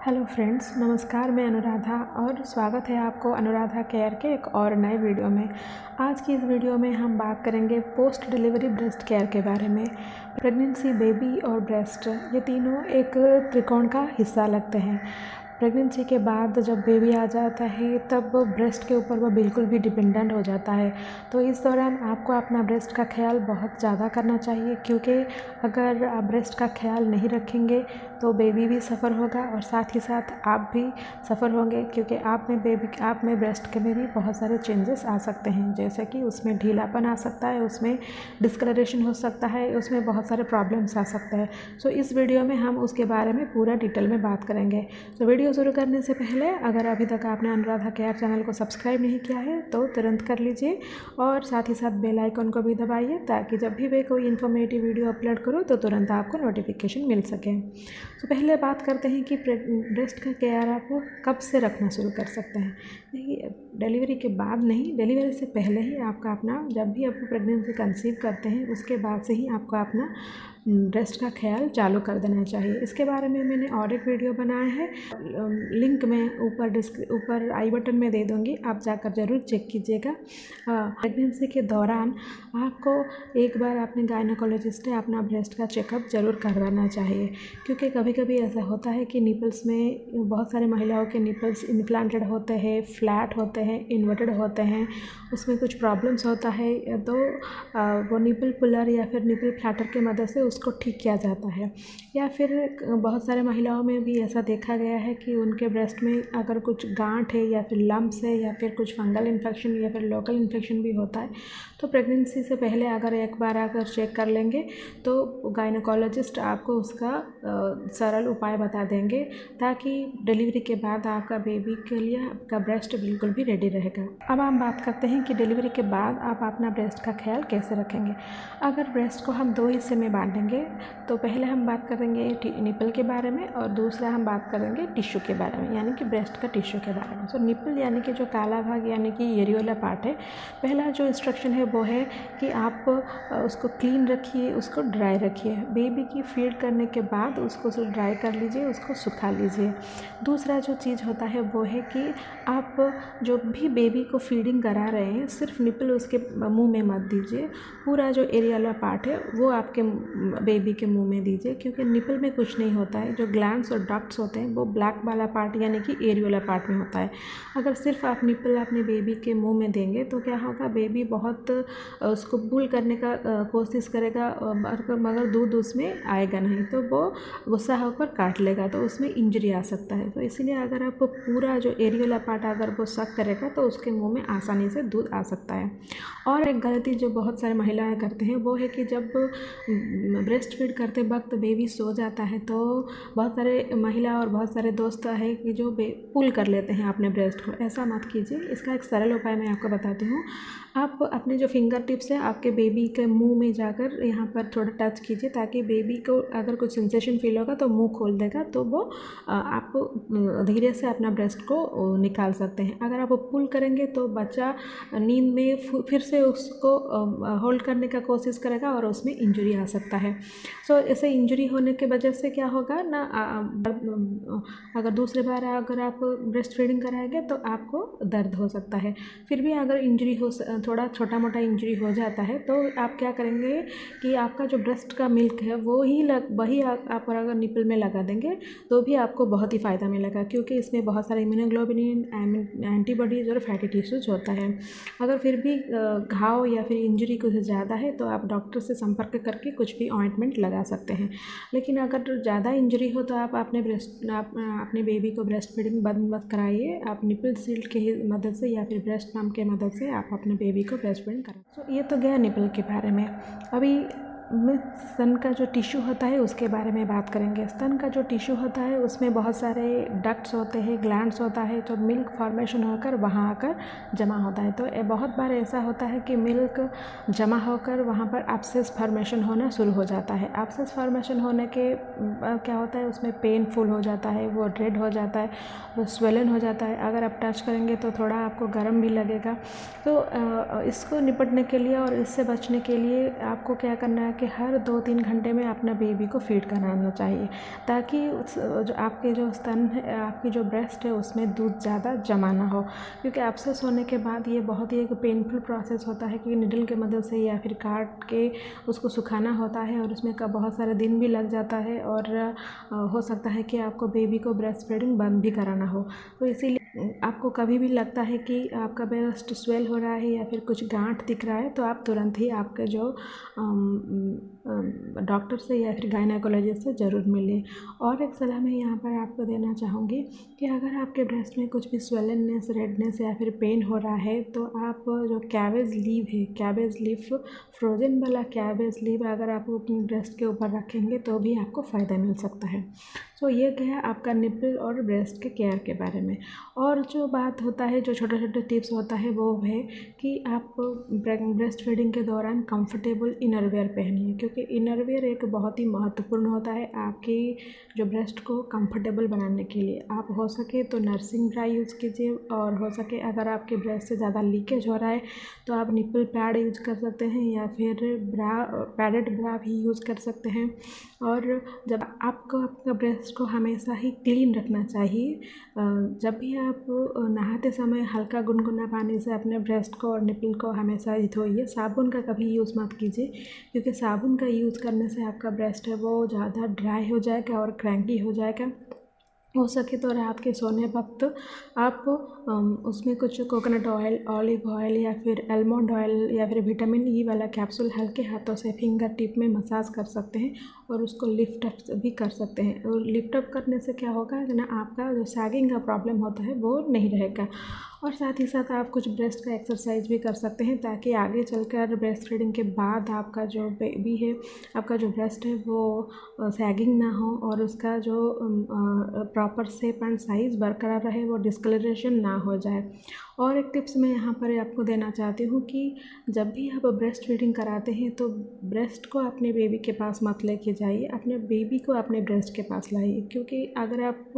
Hello friends, नमस्कार। मैं अनुराधा और स्वागत है आपको अनुराधा केयर के एक और नए वीडियो में। आज की इस वीडियो में हम बात करेंगे पोस्ट डिलीवरी ब्रेस्ट केयर के बारे में। प्रेगनेंसी, बेबी और ब्रेस्ट, ये तीनों एक त्रिकोण का हिस्सा लगते हैं। प्रेगनेंसी के बाद जब बेबी आ जाता है तब ब्रेस्ट के ऊपर वो बिल्कुल भी डिपेंडेंट हो जाता है। तो इस दौरान आपको अपना ब्रेस्ट का ख्याल बहुत ज़्यादा करना चाहिए, क्योंकि अगर आप ब्रेस्ट का ख्याल नहीं रखेंगे तो बेबी भी सफ़र होगा और साथ ही साथ आप भी सफ़र होंगे, क्योंकि आप में ब्रेस्ट के में भी बहुत सारे चेंजेस आ सकते हैं, जैसे कि उसमें ढीलापन आ सकता है, उसमें डिस्कलरेशन हो सकता है, उसमें बहुत सारे प्रॉब्लम्स आ सकते हैं। सो इस वीडियो में हम उसके बारे में पूरा डिटेल में बात करेंगे। तो वीडियो शुरू करने से पहले अगर अभी तक आपने अनुराधा केयर चैनल को सब्सक्राइब नहीं किया है तो तुरंत कर लीजिए और साथ ही साथ बेल आइकन को भी दबाइए, ताकि जब भी मैं कोई इन्फॉर्मेटिव वीडियो अपलोड करूँ तो तुरंत आपको नोटिफिकेशन मिल सके। तो पहले बात करते हैं कि ब्रेस्ट का केयर आप कब से रखना शुरू कर सकते हैं। देखिए, डिलीवरी के बाद नहीं, डिलीवरी से पहले ही आपका अपना, जब भी आप प्रेगनेंसी कंसीव करते हैं उसके बाद से ही आपको अपना ब्रेस्ट का ख्याल चालू कर देना चाहिए। इसके बारे में मैंने और एक वीडियो बनाया है, लिंक मैं ऊपर आई बटन में दे दूँगी, आप जाकर ज़रूर चेक कीजिएगा। प्रेगनेंसी के दौरान आपको एक बार अपने गायनोकोलॉजिस्ट से अपना ब्रेस्ट का चेकअप ज़रूर करवाना चाहिए, क्योंकि कभी कभी ऐसा होता है कि निपल्स में, बहुत सारे महिलाओं के निपल्स इम्प्लांटेड होते हैं, फ्लैट होते हैं, इन्वर्टेड होते हैं, उसमें कुछ प्रॉब्लम्स होता है, तो वो निपल पुलर या फिर निपल फ्लैटर की मदद से उसको ठीक किया जाता है। या फिर बहुत सारे महिलाओं में भी ऐसा देखा गया है कि उनके ब्रेस्ट में अगर कुछ गांठ है या फिर लम्प्स है या फिर कुछ फंगल इन्फेक्शन या फिर लोकल इन्फेक्शन भी होता है, तो प्रेगनेंसी से पहले अगर एक बार आकर चेक कर लेंगे तो गायनोकोलॉजिस्ट आपको उसका सरल उपाय बता देंगे, ताकि डिलीवरी के बाद आपका बेबी के लिए आपका ब्रेस्ट बिल्कुल भी रेडी रहेगा। अब हम बात करते हैं कि डिलीवरी के बाद आप अपना ब्रेस्ट का ख्याल कैसे रखेंगे। अगर ब्रेस्ट को हम दो हिस्से में बांटेंगे तो पहले हम बात करेंगे निपल के बारे में और दूसरा हम बात करेंगे टिश्यू के बारे में, यानी कि ब्रेस्ट का टिश्यू के बारे में। सो निपल यानी कि जो काला भाग यानी कि एरियोला पार्ट है, पहला जो इंस्ट्रक्शन है वो है कि आप उसको क्लीन रखिए, उसको ड्राई रखिए। बेबी की फीड करने के बाद उसको ड्राई कर लीजिए, उसको सुखा लीजिए। दूसरा जो चीज़ होता है वो है कि आप जो भी बेबी को फीडिंग करा रहे हैं, सिर्फ निपल उसके मुंह में मत दीजिए, पूरा जो एरियोला पार्ट है वो आपके बेबी के मुंह में दीजिए, क्योंकि निपल में कुछ नहीं होता है। जो ग्लैंड्स और डक्ट्स होते हैं वो ब्लैक वाला पार्ट यानी कि एरियोला पार्ट में होता है। अगर सिर्फ आप निपल अपने बेबी के मुंह में देंगे तो क्या होगा, बेबी बहुत उसको पुल करने का कोशिश करेगा, मगर दूध उसमें आएगा नहीं, तो वो गुस्सा होकर काट लेगा, तो उसमें इंजरी आ सकता है। तो इसीलिए अगर आप पूरा जो एरियोला पार्ट अगर वो सक करेगा तो उसके मुंह में आसानी से दूध आ सकता है। और एक गलती जो बहुत सारे महिलाएं करते हैं वो है कि जब ब्रेस्ट फीड करते वक्त बेबी सो जाता है तो बहुत सारे महिला और बहुत सारे दोस्त है कि जो पुल कर लेते हैं अपने ब्रेस्ट को। ऐसा मत कीजिए। इसका एक सरल उपाय मैं आपको बताती हूँ। आप अपने जो फिंगर टिप्स है आपके बेबी के मुंह में जाकर यहाँ पर थोड़ा टच कीजिए, ताकि बेबी को अगर कुछ सेंसेशन फील होगा तो मुंह खोल देगा, तो वो आप धीरे से अपना ब्रेस्ट को निकाल सकते हैं। अगर आप पुल करेंगे तो बच्चा नींद में फिर से उसको होल्ड करने का कोशिश करेगा और उसमें इंजरी आ सकता है। सो ऐसे इंजरी होने के वजह से क्या होगा ना, अगर दूसरे बार अगर आप ब्रेस्ट फीडिंग कराएंगे तो आपको दर्द हो सकता है। फिर भी अगर इंजरी हो, थोड़ा छोटा मोटा इंजरी हो जाता है, तो आप क्या करेंगे कि आपका जो ब्रेस्ट का मिल्क है वही आप अगर निपल में लगा देंगे तो भी आपको बहुत ही फ़ायदा मिलेगा, क्योंकि इसमें बहुत सारे इम्यूनोग्लोबुलिन, एंटीबॉडीज और फैटी टिश्यूज होता है। अगर फिर भी घाव या फिर इंजरी कुछ ज़्यादा है तो आप डॉक्टर से संपर्क करके कुछ भी ऑइंटमेंट लगा सकते हैं। लेकिन अगर ज़्यादा इंजरी हो तो आप अपने बेबी को ब्रेस्ट फीडिंग बंद मत कराइए। आप निपल सील्ड के मदद से या फिर ब्रेस्ट पम्प के मदद से आप अपने बेबी को ब्रेस्ट फीडिंग कराएं। तो ये तो गया निपल के बारे में। अभी स्तन का जो टिश्यू होता है उसके बारे में बात करेंगे। स्तन का जो टिश्यू होता है उसमें बहुत सारे डक्ट्स होते हैं, ग्लैंड्स होता है, तो मिल्क फॉर्मेशन होकर वहाँ आकर जमा होता है। तो बहुत बार ऐसा होता है कि मिल्क जमा होकर वहाँ पर एब्सेस फॉर्मेशन होना शुरू हो जाता है। एब्सेस फॉर्मेशन होने के क्या होता है, उसमें पेनफुल हो जाता है, वो रेड हो जाता है, वो स्वेलन हो जाता है। अगर आप टच करेंगे तो थोड़ा आपको गर्म भी लगेगा। तो इसको निपटने के लिए और इससे बचने के लिए आपको क्या करना है के हर 2-3 घंटे में अपना बेबी को फीड कराना चाहिए, ताकि जो आपके जो स्तन है, आपकी जो ब्रेस्ट है, उसमें दूध ज़्यादा जमा ना हो। क्योंकि एब्सेस होने के बाद ये बहुत ही एक पेनफुल प्रोसेस होता है कि निडल के मदद से या फिर काट के उसको सुखाना होता है, और उसमें का बहुत सारे दिन भी लग जाता है, और हो सकता है कि आपको बेबी को ब्रेस्ट फीडिंग बंद भी कराना हो। तो इसीलिए आपको कभी भी लगता है कि आपका ब्रेस्ट स्वेल हो रहा है या फिर कुछ गांठ दिख रहा है, तो आप तुरंत ही आपके जो डॉक्टर से या फिर गायनेकोलॉजिस्ट से ज़रूर मिलिए। और एक सलाह मैं यहाँ पर आपको देना चाहूँगी कि अगर आपके ब्रेस्ट में कुछ भी स्वेलनेस, रेडनेस या फिर पेन हो रहा है, तो आप जो कैबेज लीव है, कैबेज लीफ, फ्रोजन वाला कैबेज लीव अगर आप अपने ब्रेस्ट के ऊपर रखेंगे तो भी आपको फ़ायदा मिल सकता है। तो ये गया आपका निपल और ब्रेस्ट के केयर के बारे में। और जो बात होता है, जो छोटे छोटे टिप्स होता है, वो है कि आप ब्रेस्ट फीडिंग के दौरान कंफर्टेबल इनरवेयर पहनिए, क्योंकि इनरवेयर एक बहुत ही महत्वपूर्ण होता है आपकी जो ब्रेस्ट को कंफर्टेबल बनाने के लिए। आप हो सके तो नर्सिंग ब्रा यूज़ कीजिए, और हो सके अगर आपके ब्रेस्ट से ज़्यादा लीकेज हो रहा है तो आप निपल पैड यूज़ कर सकते हैं, या फिर पैडेड ब्रा भी यूज़ कर सकते हैं। और जब आपको आपका ब्रेस्ट को हमेशा ही क्लीन रखना चाहिए। जब भी आप नहाते समय हल्का गुनगुना पानी से अपने ब्रेस्ट को और निपल को हमेशा ही धोइए। साबुन का कभी यूज़ मत कीजिए, क्योंकि साबुन का यूज़ करने से आपका ब्रेस्ट है वो ज़्यादा ड्राई हो जाएगा और क्रैंकी हो जाएगा। हो सके तो रात के सोने वक्त आप उसमें कुछ कोकोनट ऑयल, ऑलिव ऑयल या फिर आलमंड ऑयल या फिर विटामिन ई वाला कैप्सूल हल्के हाथों से फिंगर टिप में मसाज कर सकते हैं, और उसको लिफ्ट अप भी कर सकते हैं। और लिफ्ट अप करने से क्या होगा ना, आपका जो सैगिंग का प्रॉब्लम होता है वो नहीं रहेगा। और साथ ही साथ आप कुछ ब्रेस्ट का एक्सरसाइज भी कर सकते हैं, ताकि आगे चलकर ब्रेस्ट फीडिंग के बाद आपका जो बेबी है, आपका जो ब्रेस्ट है वो सैगिंग ना हो, और उसका जो प्रॉपर शेप एंड साइज़ बरकरार रहे, वो डिस्कलरेशन ना हो जाए। और एक टिप्स मैं यहाँ पर आपको देना चाहती हूँ कि जब भी आप ब्रेस्ट फीडिंग कराते हैं तो ब्रेस्ट को अपने बेबी के पास मत लेके जाइए, अपने बेबी को अपने ब्रेस्ट के पास लाइए। क्योंकि अगर आप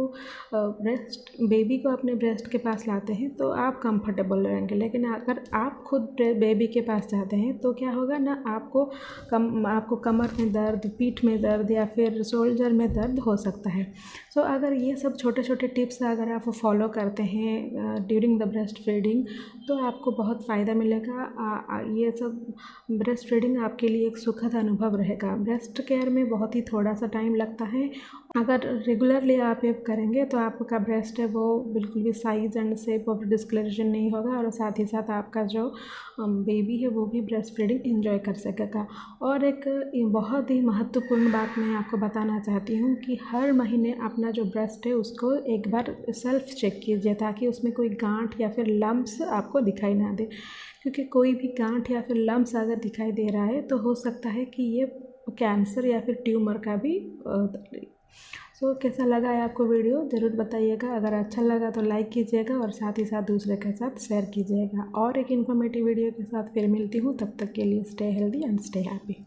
बेबी को अपने ब्रेस्ट के पास लाते हैं तो आप कंफर्टेबल रहेंगे, लेकिन अगर आप खुद बेबी के पास जाते हैं तो क्या होगा ना, आपको कमर में दर्द, पीठ में दर्द या फिर शोल्डर में दर्द हो सकता है। सो अगर ये सब छोटे छोटे टिप्स अगर आप फॉलो करते हैं ड्यूरिंग द ब्रेस्ट फीडिंग, तो आपको बहुत फ़ायदा मिलेगा। ये सब ब्रेस्ट फीडिंग आपके लिए एक सुखद अनुभव रहेगा। ब्रेस्ट केयर में बहुत ही थोड़ा सा टाइम लगता है। अगर रेगुलरली आप ये करेंगे तो आपका ब्रेस्ट है वो बिल्कुल भी size and shape of discoloration नहीं होगा, और साथ ही साथ आपका जो बेबी है वो भी ब्रेस्ट फीडिंग एंजॉय कर सकेगा। और एक बहुत ही महत्वपूर्ण बात मैं आपको बताना चाहती हूँ कि हर महीने अपना जो ब्रेस्ट है उसको एक बार सेल्फ चेक कीजिए, ताकि उसमें कोई गांठ या फिर लम्प्स आपको दिखाई ना दे। क्योंकि कोई भी गांठ या फिर लम्प्स अगर दिखाई दे रहा है तो हो सकता है कि ये कैंसर या फिर ट्यूमर का भी कैसा लगा है आपको वीडियो, ज़रूर बताइएगा। अगर अच्छा लगा तो लाइक कीजिएगा, और साथ ही साथ दूसरे के साथ शेयर कीजिएगा। और एक इन्फॉर्मेटिव वीडियो के साथ फिर मिलती हूँ, तब तक के लिए stay healthy and stay happy.